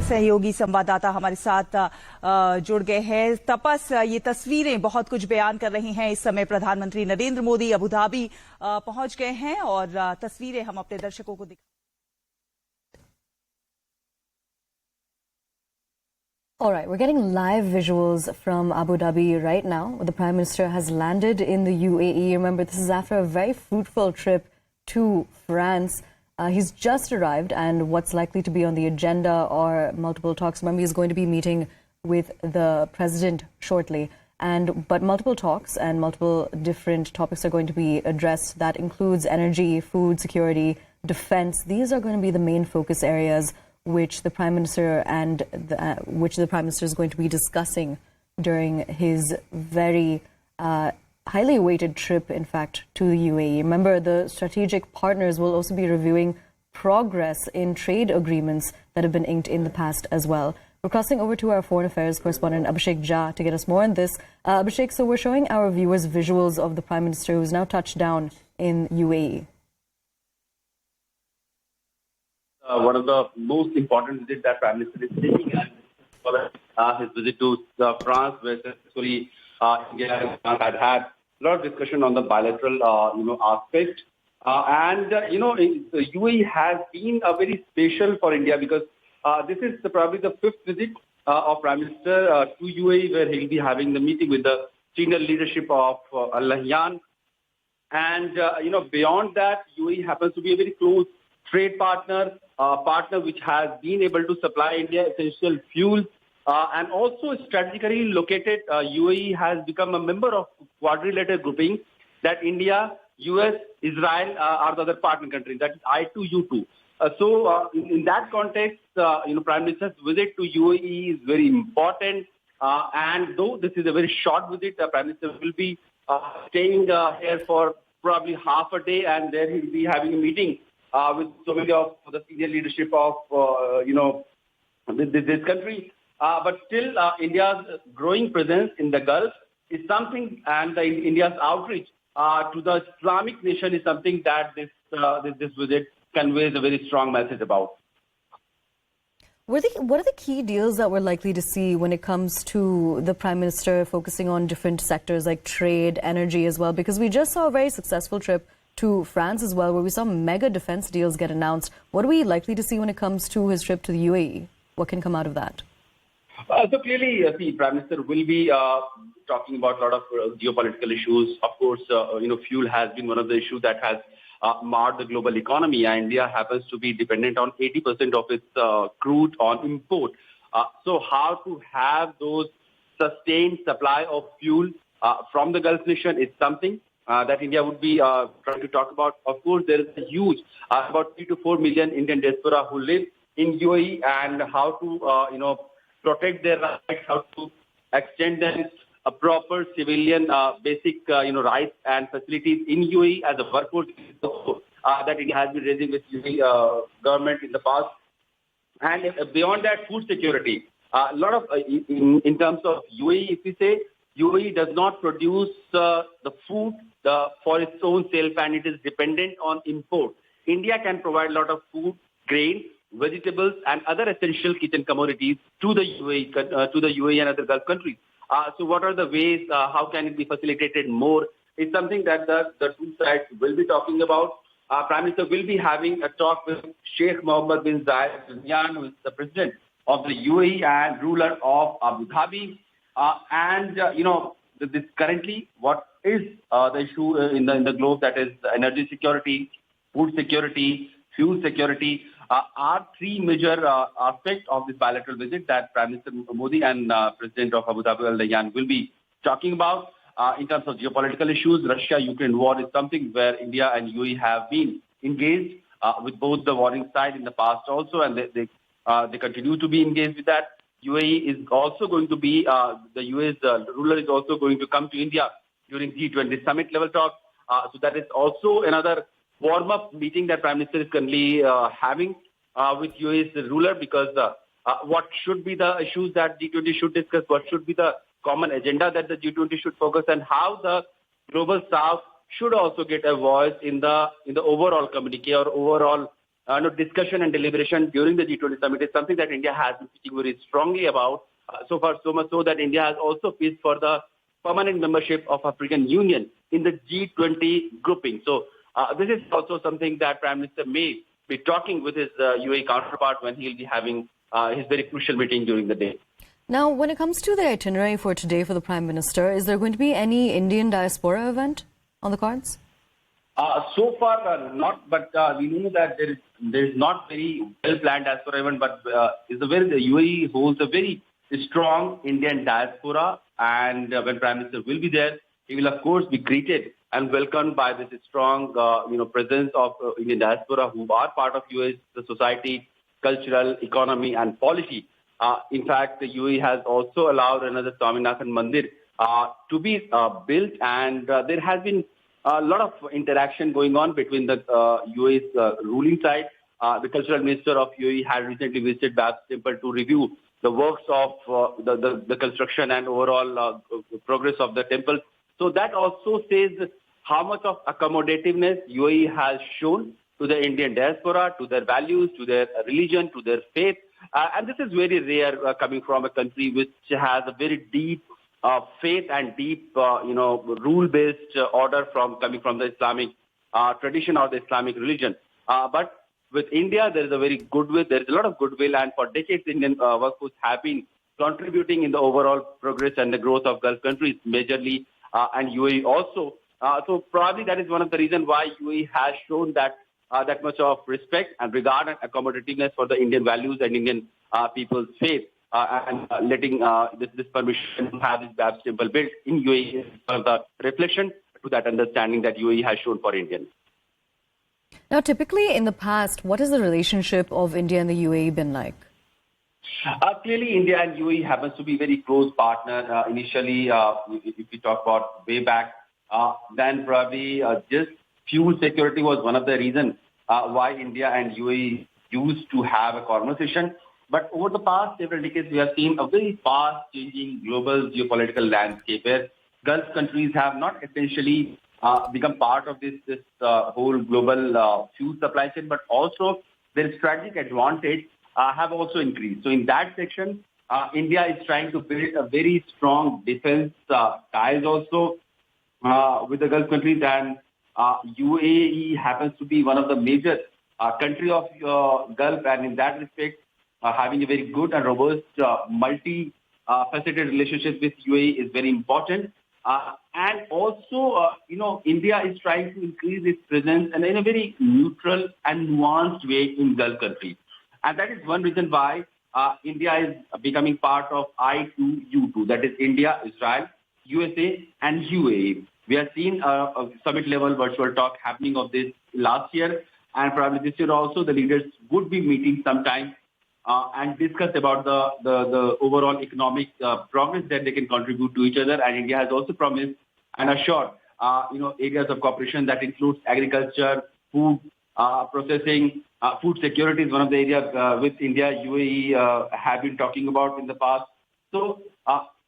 सहयोगी संवाददाता हमारे साथ जुड़ गए हैं। तपस, ये तस्वीरें बहुत कुछ बयान कर रही हैं। इस समय प्रधानमंत्री नरेंद्र मोदी अबू धाबी पहुंच गए हैं और तस्वीरें हम अपने दर्शकों को दिखा। All right, we're getting live visuals from Abu Dhabi right now. The Prime Minister has landed in the UAE. Remember, this is after a very fruitful trip to France. He's just arrived, and what's likely to be on the agenda are multiple talks. Remember, he's going to be meeting with the president shortly. But multiple talks and multiple different topics are going to be addressed. That includes energy, food security, defense. These are going to be the main focus areas which the Prime Minister is going to be discussing during his very highly awaited trip, in fact, to the UAE. Remember, the strategic partners will also be reviewing progress in trade agreements that have been inked in the past as well. We're crossing over to our foreign affairs correspondent Abhishek Jha to get us more on this. Abhishek, so we're showing our viewers visuals of the Prime Minister who's now touched down in UAE. One of the most important visits that Prime Minister is taking, and his visit to France, where successfully India had a lot of discussion on the bilateral, aspect. The UAE has been a very special for India because this is probably the fifth visit of Prime Minister to UAE, where he'll be having the meeting with the senior leadership of Al Nahyan. And, beyond that, UAE happens to be a very close trade partner, partner which has been able to supply India essential fuels, and also strategically located. UAE has become a member of quadrilateral grouping that India, US, Israel are the other partner countries. That is I2U2. In that context, Prime Minister's visit to UAE is very important. And though this is a very short visit, the Prime Minister will be staying here for probably half a day, and there he will be having a meeting with so many of the senior leadership of, this country. But still, India's growing presence in the Gulf is something, and India's outreach to the Islamic nation is something that this visit conveys a very strong message about. What are the key deals that we're likely to see when it comes to the Prime Minister focusing on different sectors like trade, energy as well? Because we just saw a very successful trip to France as well, where we saw mega defense deals get announced. What are we likely to see when it comes to his trip to the UAE? What can come out of that? So clearly, the Prime Minister will be talking about a lot of geopolitical issues. Of course, fuel has been one of the issues that has marred the global economy. India happens to be dependent on 80% of its crude on import. So how to have those sustained supply of fuel from the Gulf nation is something that India would be trying to talk about. Of course, there is a huge, about 3 to 4 million Indian diaspora who live in UAE, and how to, protect their rights, how to extend them a proper civilian basic, rights and facilities in UAE as a workforce that India has been raising with UAE government in the past. And beyond that, food security. A lot of, in terms of UAE, if we say, UAE does not produce the food for its own self, and it is dependent on import. India can provide a lot of food, grain, vegetables, and other essential kitchen commodities to the UAE and other Gulf countries. So what are the ways, how can it be facilitated more? It's something that the two sides will be talking about. Prime Minister will be having a talk with Sheikh Mohammed bin Zayed Al Nahyan, who is the president of the UAE and ruler of Abu Dhabi. This currently what is the issue in the globe, that is energy security, food security, fuel security, are three major aspects of this bilateral visit that Prime Minister Modi and President of Abu Dhabi Al Nahyan will be talking about. In terms of geopolitical issues, Russia-Ukraine war is something where India and UAE have been engaged with both the warring side in the past also, and they continue to be engaged with that. UAE is also going to be, the US ruler is also going to come to India during G20 summit level talk. So that is also another warm-up meeting that Prime Minister is currently having with UAE's ruler, because what should be the issues that G20 should discuss, what should be the common agenda that the G20 should focus, and how the global south should also get a voice in the overall communique or overall discussion and deliberation during the G20 summit is something that India has been speaking very strongly about. So far, so much so that India has also pitched for the permanent membership of African Union in the G20 grouping. So this is also something that Prime Minister may be talking with his UAE counterpart when he'll be having his very crucial meeting during the day. Now, when it comes to the itinerary for today for the Prime Minister, is there going to be any Indian diaspora event on the cards? So far, not, but we know that there is not very well-planned diaspora event, but the UAE holds a very strong Indian diaspora, and when Prime Minister will be there, he will of course be greeted and welcomed by this strong, presence of Indian diaspora who are part of UAE's society, cultural, economy, and policy. In fact, the UAE has also allowed another Swaminathan Mandir to be built, and there has been a lot of interaction going on between the UAE's ruling side. The cultural minister of UAE had recently visited Babs Temple to review the works of the construction and overall progress of the temple. So that also says how much of accommodativeness UAE has shown to the Indian diaspora, to their values, to their religion, to their faith. And this is very rare coming from a country which has a very deep faith and deep, rule-based order coming from the Islamic tradition or the Islamic religion. But with India, there is a very goodwill. There is a lot of goodwill, and for decades, Indian workforce have been contributing in the overall progress and the growth of Gulf countries, majorly, and UAE also. So probably that is one of the reasons why UAE has shown that much of respect and regard and accommodativeness for the Indian values and Indian people's faith, and letting this permission to have this Babs temple built in UAE is one of the reflection to that understanding that UAE has shown for Indians. Now, typically in the past, what has the relationship of India and the UAE been like? Clearly, India and UAE happens to be very close partner. Initially, if we talk about way back, then probably just fuel security was one of the reasons why India and UAE used to have a conversation. But over the past several decades, we have seen a very fast-changing global geopolitical landscape where Gulf countries have not essentially become part of this whole global fuel supply chain, but also their strategic advantage have also increased. So in that section, India is trying to build a very strong defense ties also with the Gulf countries, and UAE happens to be one of the major country of Gulf, and in that respect, having a very good and robust multi-faceted relationship with UAE is very important. And also, India is trying to increase its presence and in a very neutral and nuanced way in Gulf countries. And that is one reason why India is becoming part of I2U2, that is India, Israel, USA, and UAE. We have seen a summit-level virtual talk happening of this last year, and probably this year also the leaders would be meeting sometime and discuss about the overall economic progress that they can contribute to each other. And India has also promised and assured, areas of cooperation that includes agriculture, food processing, food security is one of the areas with India, UAE have been talking about in the past. So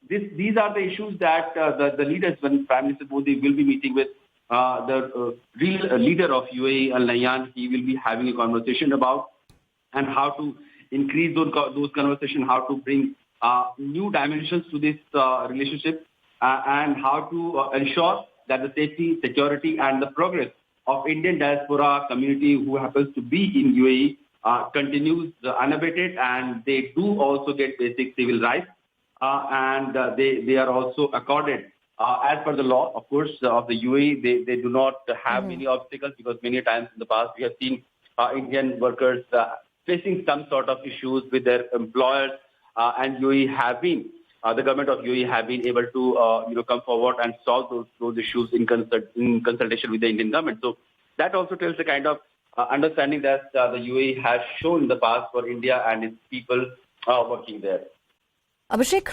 these are the issues that the leaders, when Prime Minister Modi will be meeting with the real leader of UAE, Al Nahyan, he will be having a conversation about, and how to increase those conversations, how to bring new dimensions to this relationship, and how to ensure that the safety, security, and the progress of Indian diaspora community who happens to be in UAE continues unabated, and they do also get basic civil rights, and they are also accorded, as per the law, of course, of the UAE, they do not have many obstacles, because many times in the past we have seen Indian workers facing some sort of issues with their employers, and UAE have been, the government of UAE have been able to, come forward and solve those issues in consultation with the Indian government. So that also tells the kind of understanding that the UAE has shown in the past for India and its people working there. Abhishek